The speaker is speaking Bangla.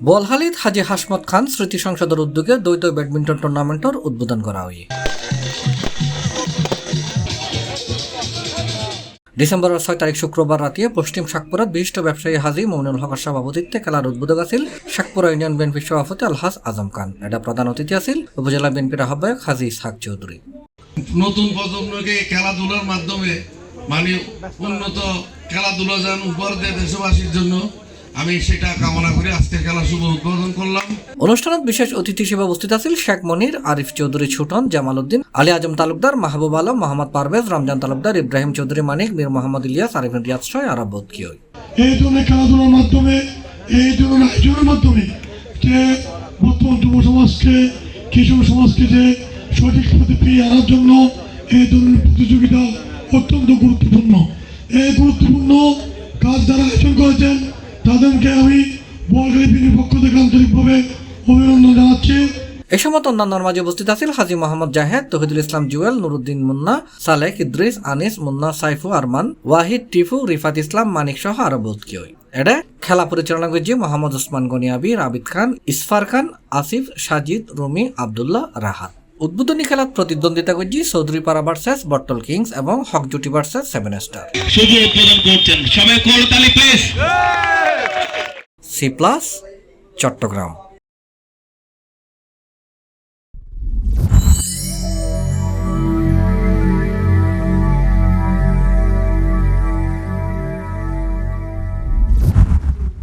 বোয়ালখালীত হাজী হাসমত খান স্মৃতি সংসদের উদ্যোগে দ্বৈত ব্যাডমিন্টন টুর্নামেন্টের উদ্বোধন করা হয়। ডিসেম্বরের 6 তারিখ শুক্রবার রাতে পশ্চিম শাকপুরাত বিশিষ্ট ব্যবসায়ী হাজী মমিনুল হকের সভাপতিত্বে খেলার উদ্বোধক আছিল শাকপুরা ইউনিয়ন বিএনপির সভাপতি আলহাজ আজম খান। এটা প্রধান অতিথি আছিল উপজেলা বিএনপির আহ্বায়ক হাজী ইসহাক চৌধুরী। নতুন প্রজন্মকে খেলাধুলার মাধ্যমে উন্নত খেলাধুলা যেন উপহার দেয় দেশবাসীর জন্য, আমি সেটা কামনা করে আজকে খেলা শুভ উদ্বোধন করলাম। অনুষ্ঠানত বিশেষ অতিথি হিসেবে উপস্থিত আছেন শেখ মনির, আরিফ চৌধুরী ছুটন, জামাল উদ্দিন, আলী আজম তালুকদার, মাহবুব আলম, মোহাম্মদ পারভেজ, রমজান তালুকদার, ইব্রাহিম চৌধুরী মানিক, মীর মোহাম্মদ ইলিয়াস, আরিফিন রিয়াজ সহ আরো বহুত কি হয়। এই ধরনের খেলাধুলার মাধ্যমে, এই ধরনের আয়োজনের মাধ্যমে যে বর্তমান যুব সমাজকে, কিশোর সমাজকে যে সঠিক পথে ফিরিয়ে আনার জন্য এই ধরনের প্রতিযোগিতা অত্যন্ত গুরুত্বপূর্ণ। এই গুরুত্বপূর্ণ কাজ যারা আয়োজন করেছেন তাদেরকে আমি বোয়ালখালী বিএনপির পক্ষ থেকে আন্তরিকভাবে অভিনন্দন জানাচ্ছি। এই সময় অন্যান্যর মাঝে উপস্থিত আছেন হাজী মোহাম্মদ জাহেদ, তহিদুল ইসলাম জুয়েল, নুরুদ্দিন মুন্না, সালেক, ইদ্রিস, আনিস, মুন্না, সাইফু, আরমান, ওয়াহিদ, টিফু, রিফাত ইসলাম, মানিক সহ আরো বহুত কি হয়। এটা খেলা পরিচালনা করছে মোহাম্মদ ওসমান গনি, আবির, আবিদ খান, ইসফার খান, আসিফ, সাজিদ, রুমি, আবদুল্লাহ, রাহাত। উদ্বোধনী খেলার প্রতিদ্বন্দ্বিতা করছে চৌধুরী পাড়া ভার্সেস বটল কিংস এবং হক জুটি ভার্সেস 7 স্টার। শুভ উদ্বোধন করছেন সবাই করতালি প্লিজ। C+ চট্টগ্রাম।